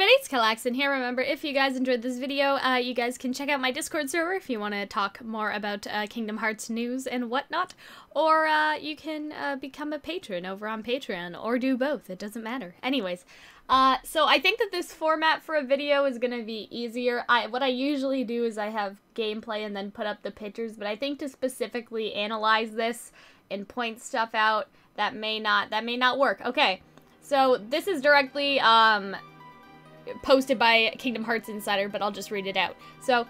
everybody, it's Calxiyn here. Remember, if you guys enjoyed this video, you guys can check out my Discord server if you want to talk more about Kingdom Hearts news and whatnot, or you can become a patron over on Patreon, or do both, it doesn't matter. Anyways, so I think that this format for a video is going to be easier. What I usually do is I have gameplay and then put up the pictures, but I think to specifically analyze this and point stuff out, that may not work. Okay, so this is directly, posted by Kingdom Hearts Insider, but I'll just read it out. So,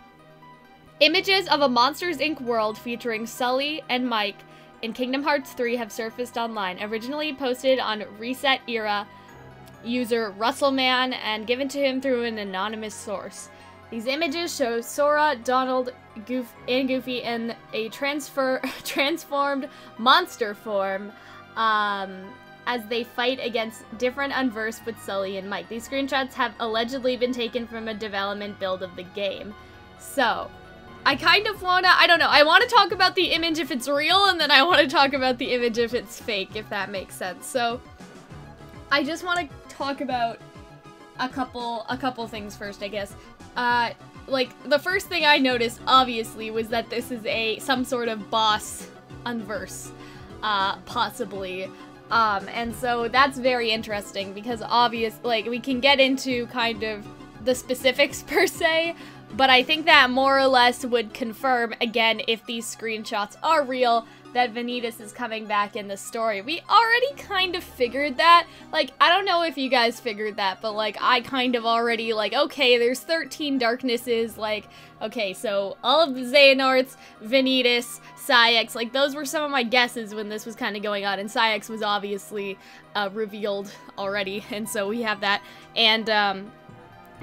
images of a Monsters, Inc. world featuring Sully and Mike in Kingdom Hearts 3 have surfaced online, originally posted on Reset Era user Russellman and given to him through an anonymous source. These images show Sora, Donald, and Goofy in a transformed monster form, as they fight against different Unversed with Sully and Mike. These screenshots have allegedly been taken from a development build of the game. So, I kind of wanna, I don't know, I want to talk about the image if it's real, and then I want to talk about the image if it's fake, if that makes sense. So, I just want to talk about a couple things first, I guess. Like, the first thing I noticed, obviously, was that this is some sort of boss Unverse, possibly. And so that's very interesting because like, we can get into kind of the specifics per se, but I think that more or less would confirm, again, if these screenshots are real, that Vanitas is coming back in the story. We already kind of figured that. Like, I don't know if you guys figured that, but, like, I kind of already, like, okay, there's 13 darknesses, like, okay, so all of the Xehanorts, Vanitas, Saïx, like, those were some of my guesses when this was kind of going on, and Saïx was obviously revealed already, and so we have that. And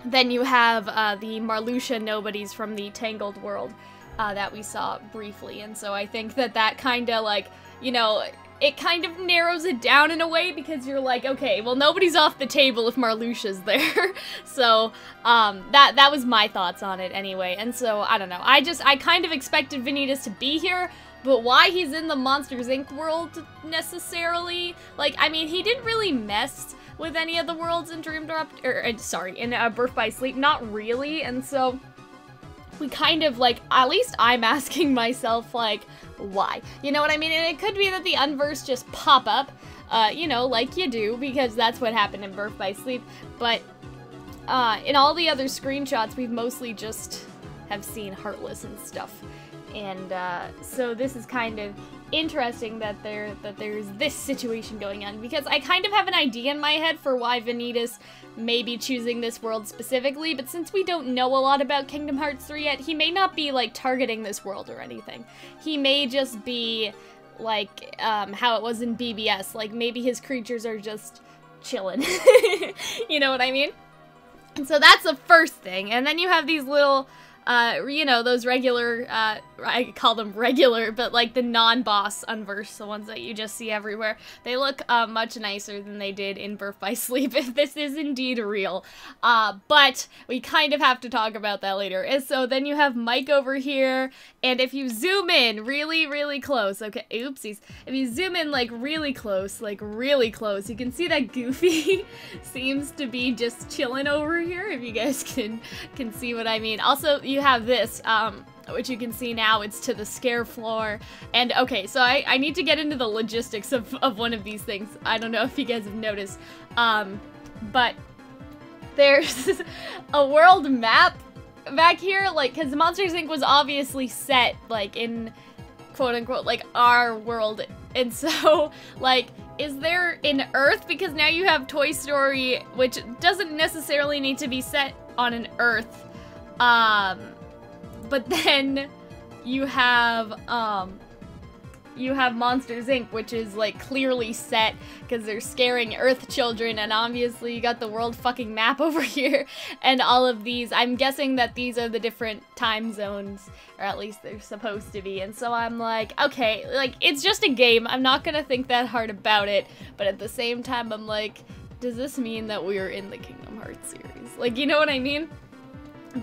then you have the Marluxia nobodies from the Tangled world that we saw briefly, and so I think that kind of, like, you know, it kind of narrows it down in a way because you're like, okay, well, nobody's off the table if Marluxia's there. So, that was my thoughts on it anyway, and so, I don't know. I kind of expected Vanitas to be here, but why he's in the Monsters, Inc. world necessarily? Like, I mean, he didn't really mess with any of the worlds in in Birth by Sleep, not really, and so we kind of, like, at least I'm asking myself, like, why? You know what I mean? And it could be that the Unversed just pop up, you know, like you do, because that's what happened in Birth by Sleep, but in all the other screenshots, we've mostly just have seen Heartless and stuff. And so this is kind of interesting that there's this situation going on, because I kind of have an idea in my head for why Vanitas may be choosing this world specifically, but since we don't know a lot about Kingdom Hearts 3 yet, he may not be, like, targeting this world or anything. He may just be, like, how it was in BBS, like, maybe his creatures are just chillin'. You know what I mean? And so that's the first thing, and then you have these little, you know, those regular, I call them regular, but, like, the non-boss Unversed, the ones that you just see everywhere. They look much nicer than they did in Birth by Sleep, if this is indeed real. But we kind of have to talk about that later. And so then you have Mike over here, and if you zoom in really, really close, okay, oopsies. If you zoom in, like, really close, you can see that Goofy seems to be just chilling over here, if you guys can see what I mean. Also, you have this, which you can see now, it's to the scare floor, and okay, so I need to get into the logistics of one of these things. I don't know if you guys have noticed, but there's a world map back here, like, because Monsters, Inc. was obviously set, like, in quote-unquote, like, our world, and so, like, is there in Earth? Because now you have Toy Story, which doesn't necessarily need to be set on an Earth, but then you have Monsters, Inc., which is, like, clearly set because they're scaring Earth children, and obviously you got the world fucking map over here, and all of these, I'm guessing that these are the different time zones, or at least they're supposed to be, and so I'm like, okay, like, it's just a game, I'm not gonna think that hard about it, but at the same time, I'm like, does this mean that we're in the Kingdom Hearts series? Like, you know what I mean?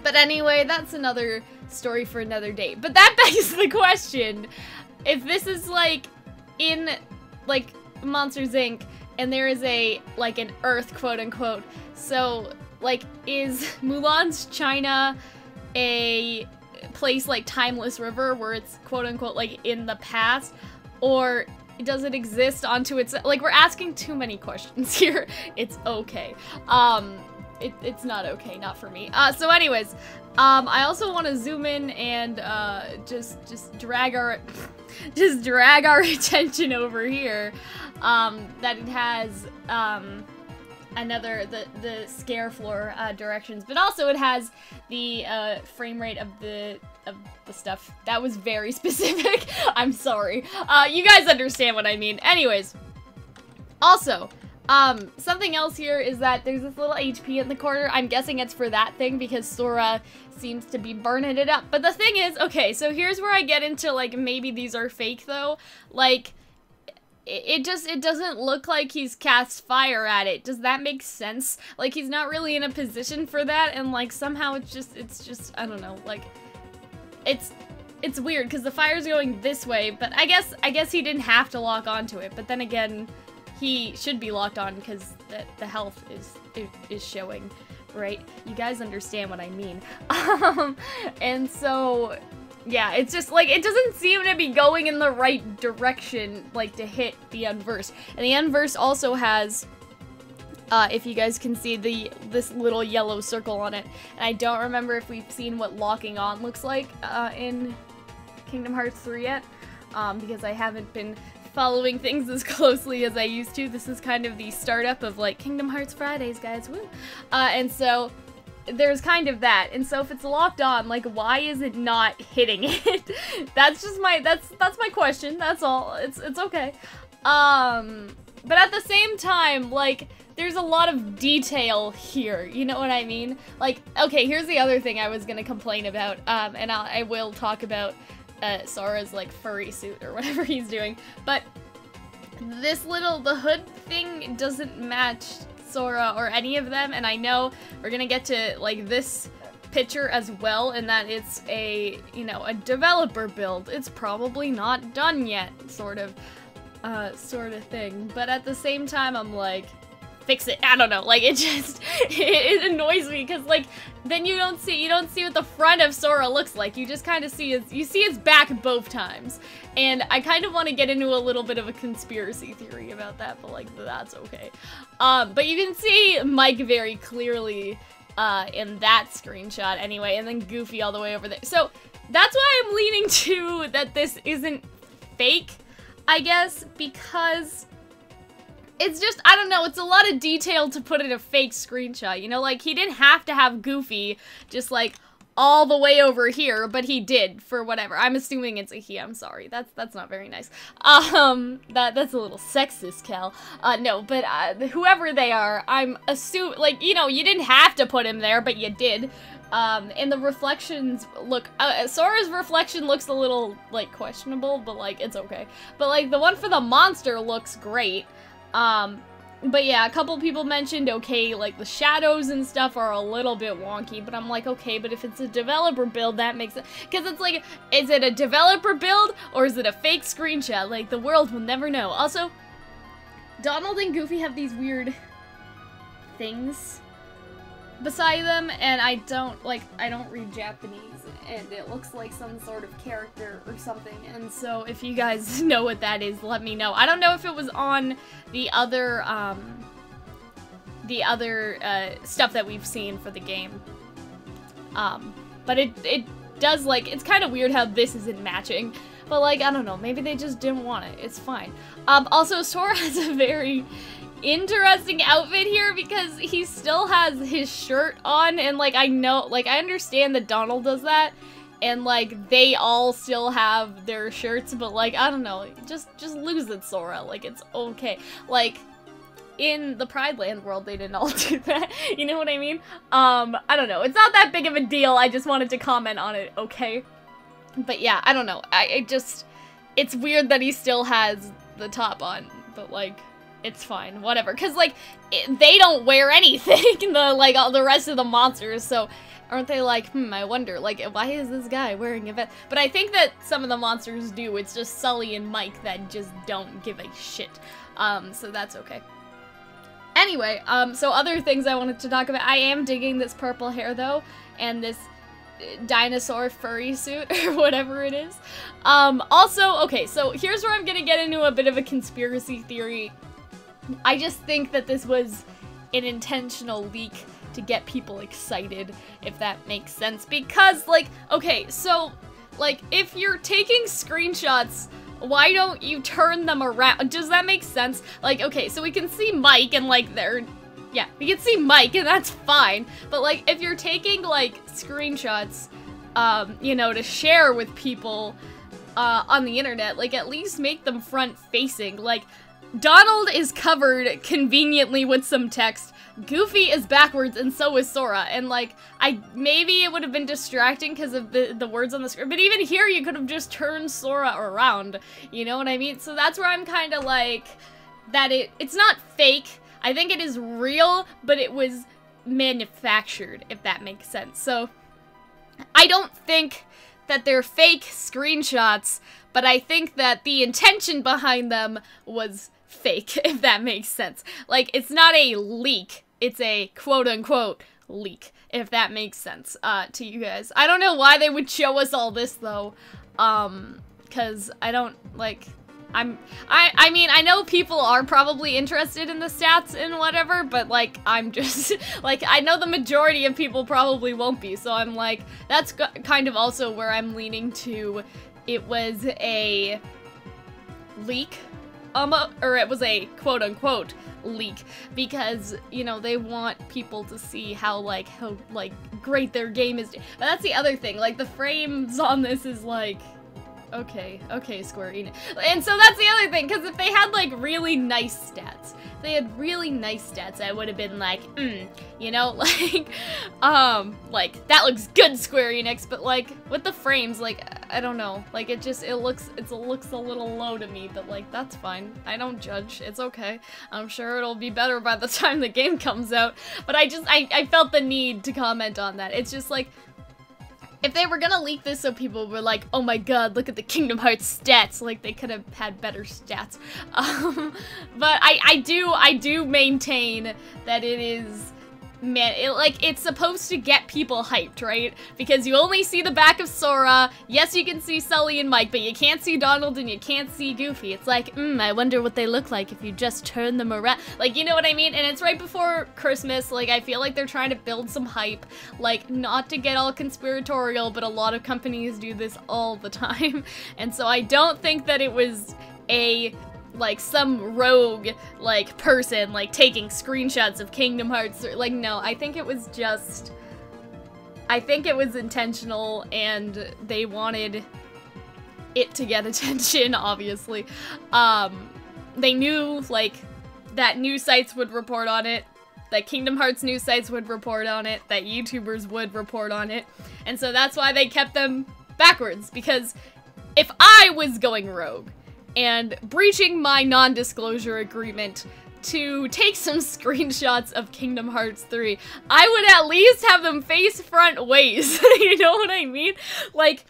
But anyway, that's another story for another day. But that begs the question, if this is, like, in, like, Monsters, Inc., and there is like an Earth, quote unquote. So, like, is Mulan's China a place like Timeless River where it's quote unquote like in the past, or does it exist onto its, like, we're asking too many questions here. It's okay. It's not okay, not for me. So anyways, I also want to zoom in and just drag our attention over here, that it has another the scare floor directions, but also it has the frame rate of the stuff. That was very specific. I'm sorry. You guys understand what I mean. Anyways, also, something else here is that there's this little HP in the corner. I'm guessing it's for that thing because Sora seems to be burning it up. But the thing is, okay, so here's where I get into, like, maybe these are fake though. Like, it doesn't look like he's cast fire at it. Does that make sense? Like, he's not really in a position for that, and like somehow it's just I don't know, like, it's weird because the fire's going this way, but I guess he didn't have to lock onto it. But then again, he should be locked on because the health is showing, right? You guys understand what I mean. And so, yeah, it's just, like, it doesn't seem to be going in the right direction, like, to hit the unverse. And the unverse also has, if you guys can see, this little yellow circle on it. And I don't remember if we've seen what locking on looks like, in Kingdom Hearts 3 yet, because I haven't been following things as closely as I used to. This is kind of the startup of, like, Kingdom Hearts Fridays, guys, woo! And so, there's kind of that, and so if it's locked on, like, why is it not hitting it? That's just my, that's my question, that's all. It's okay. But at the same time, like, there's a lot of detail here, you know what I mean? Like, okay, here's the other thing I was gonna complain about, and I will talk about Sora's, like, furry suit or whatever he's doing, but this the hood thing doesn't match Sora or any of them, and I know we're gonna get to, like, this picture as well, and that it's a, you know, a developer build. It's probably not done yet, sort of thing, but at the same time, I'm like, fix it. I don't know, like, it just, it annoys me, because, like, then you don't see what the front of Sora looks like. You just kind of see his back both times, and I kind of want to get into a little bit of a conspiracy theory about that, but, like, that's okay. But you can see Mike very clearly in that screenshot anyway, and then Goofy all the way over there. So that's why I'm leaning to that this isn't fake, I guess, because it's just, I don't know, it's a lot of detail to put in a fake screenshot, you know? Like, he didn't have to have Goofy just, like, all the way over here, but he did, for whatever. I'm assuming it's a he, I'm sorry. That's not very nice. That's a little sexist, Cal. No, but, whoever they are, I'm assuming, like, you know, you didn't have to put him there, but you did. And the reflections look, Sora's reflection looks a little, like, questionable, but, like, it's okay. But, like, the one for the monster looks great. But yeah, a couple people mentioned, okay, like, the shadows and stuff are a little bit wonky, but I'm like, okay, but if it's a developer build, that makes it, because it's like, is it a developer build, or is it a fake screenshot? Like, the world will never know. Also, Donald and Goofy have these weird things beside them, and I don't read Japanese, and it looks like some sort of character or something, and so if you guys know what that is, let me know. I don't know if it was on the other stuff that we've seen for the game, but it does, like, it's kind of weird how this isn't matching, but, like, I don't know, maybe they just didn't want it, it's fine. Also, Sora has a very interesting outfit here because he still has his shirt on, and, like, I understand that Donald does that, and, like, they all still have their shirts, but, like, I don't know, just lose it, Sora, like, it's okay. Like, in the Pride Land world, they didn't all do that, you know what I mean? I don't know, it's not that big of a deal, I just wanted to comment on it, okay? But yeah, I don't know, it's weird that he still has the top on, but, like, it's fine, whatever, because, like, they don't wear anything, all the rest of the monsters, so aren't they like, I wonder, like, why is this guy wearing a vest? But I think that some of the monsters do, it's just Sully and Mike that just don't give a shit, so that's okay. Anyway, so other things I wanted to talk about. I am digging this purple hair, though, and this dinosaur furry suit, or whatever it is. Also, okay, so here's where I'm gonna get into a bit of a conspiracy theory. I just think that this was an intentional leak to get people excited, if that makes sense. Because, like, okay, so, like, if you're taking screenshots, why don't you turn them around? Does that make sense? Like, okay, so we can see Mike and, like, yeah, we can see Mike and that's fine. But, like, if you're taking, like, screenshots, you know, to share with people, on the internet, like, at least make them front-facing. Like, Donald is covered conveniently with some text. Goofy is backwards, and so is Sora. And, like, maybe it would have been distracting because of the words on the screen, but even here you could have just turned Sora around. You know what I mean? So that's where I'm kind of like, that it's not fake. I think it is real, but it was manufactured, if that makes sense. So I don't think that they're fake screenshots, but I think that the intention behind them was fake, if that makes sense. Like, it's not a leak, it's a quote-unquote leak, if that makes sense, to you guys. I don't know why they would show us all this, though, because I don't, like, I mean, I know people are probably interested in the stats and whatever, but, like, I'm just, like, I know the majority of people probably won't be, so I'm like, that's kind of also where I'm leaning to. It was a leak, or it was a quote-unquote leak, because, you know, they want people to see how great their game is. But that's the other thing, like, the frames on this is like, okay, Square Enix. And so that's the other thing, because if they had, like, really nice stats, I would have been like, you know, like, that looks good, Square Enix, but, like, with the frames, like, I don't know, like, it looks a little low to me, but, like, that's fine. I don't judge, it's okay. I'm sure it'll be better by the time the game comes out, but I felt the need to comment on that. It's just, like, if they were gonna leak this so people were like, oh my god, look at the Kingdom Hearts stats, like, they could have had better stats. But I do maintain that it is, man, it's supposed to get people hyped, right? Because you only see the back of Sora. Yes, you can see Sully and Mike, but you can't see Donald and you can't see Goofy. It's like, I wonder what they look like if you just turn them around. Like, you know what I mean? And it's right before Christmas. Like, I feel like they're trying to build some hype. Like, not to get all conspiratorial, but a lot of companies do this all the time. And so I don't think that it was like, some rogue, like, person, like, taking screenshots of Kingdom Hearts, or, like, no, I think it was intentional, and they wanted it to get attention, obviously. They knew, like, that news sites would report on it, that Kingdom Hearts news sites would report on it, that YouTubers would report on it, and so that's why they kept them backwards, because if I was going rogue, and breaching my non-disclosure agreement to take some screenshots of Kingdom Hearts 3, I would at least have them face front ways. You know what I mean? Like,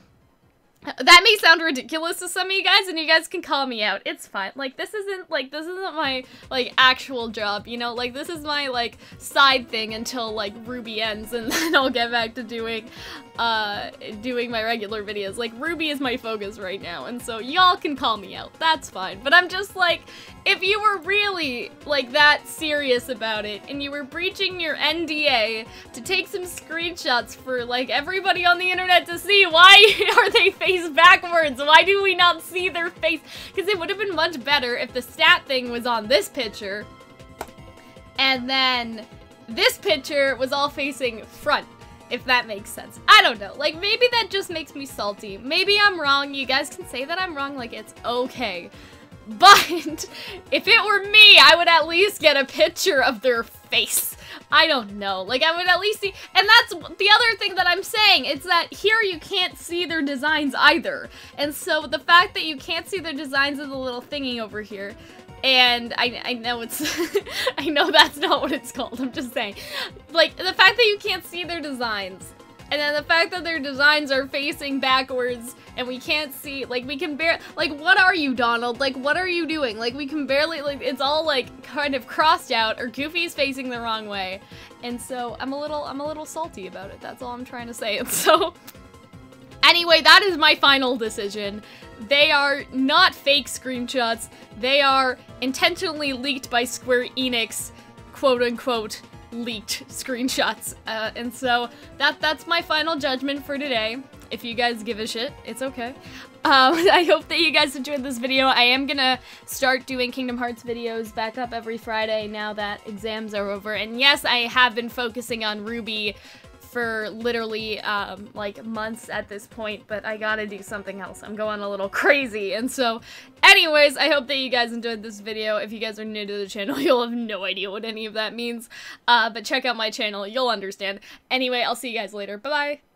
that may sound ridiculous to some of you guys, and you guys can call me out. It's fine. Like, this isn't my, like, actual job, you know? Like, this is my, like, side thing until, like, Ruby ends, and then I'll get back to doing my regular videos. Like, Ruby is my focus right now, and so y'all can call me out. That's fine. But I'm just like, if you were really, like, that serious about it, and you were breaching your NDA to take some screenshots for, like, everybody on the internet to see, why are they face backwards? Why do we not see their face? Because it would have been much better if the stat thing was on this picture, and then this picture was all facing front, if that makes sense. I don't know. Like, maybe that just makes me salty. Maybe I'm wrong. You guys can say that I'm wrong. Like, it's okay. But if it were me, I would at least get a picture of their face. I don't know. Like, I would at least see, and that's the other thing that I'm saying. It's that here you can't see their designs either. And so the fact that you can't see their designs is a little thingy over here. And I know it's, I know that's not what it's called. I'm just saying. Like, the fact that you can't see their designs, And then the fact that their designs are facing backwards and we can't see, like, we can barely, like, what are you, Donald? Like, what are you doing? Like, we can barely, like, it's all, like, kind of crossed out, or Goofy's facing the wrong way. And so, I'm a little salty about it. That's all I'm trying to say. And so, anyway, that is my final decision. They are not fake screenshots. They are intentionally leaked by Square Enix, quote-unquote, leaked screenshots. And so, that's my final judgment for today. If you guys give a shit, it's okay. I hope that you guys enjoyed this video. I am gonna start doing Kingdom Hearts videos back up every Friday now that exams are over. And yes, I have been focusing on Ruby for literally, like, months at this point, but I gotta do something else. I'm going a little crazy. And so, anyways, I hope that you guys enjoyed this video. If you guys are new to the channel, you'll have no idea what any of that means. But check out my channel, you'll understand. Anyway, I'll see you guys later. Bye-bye!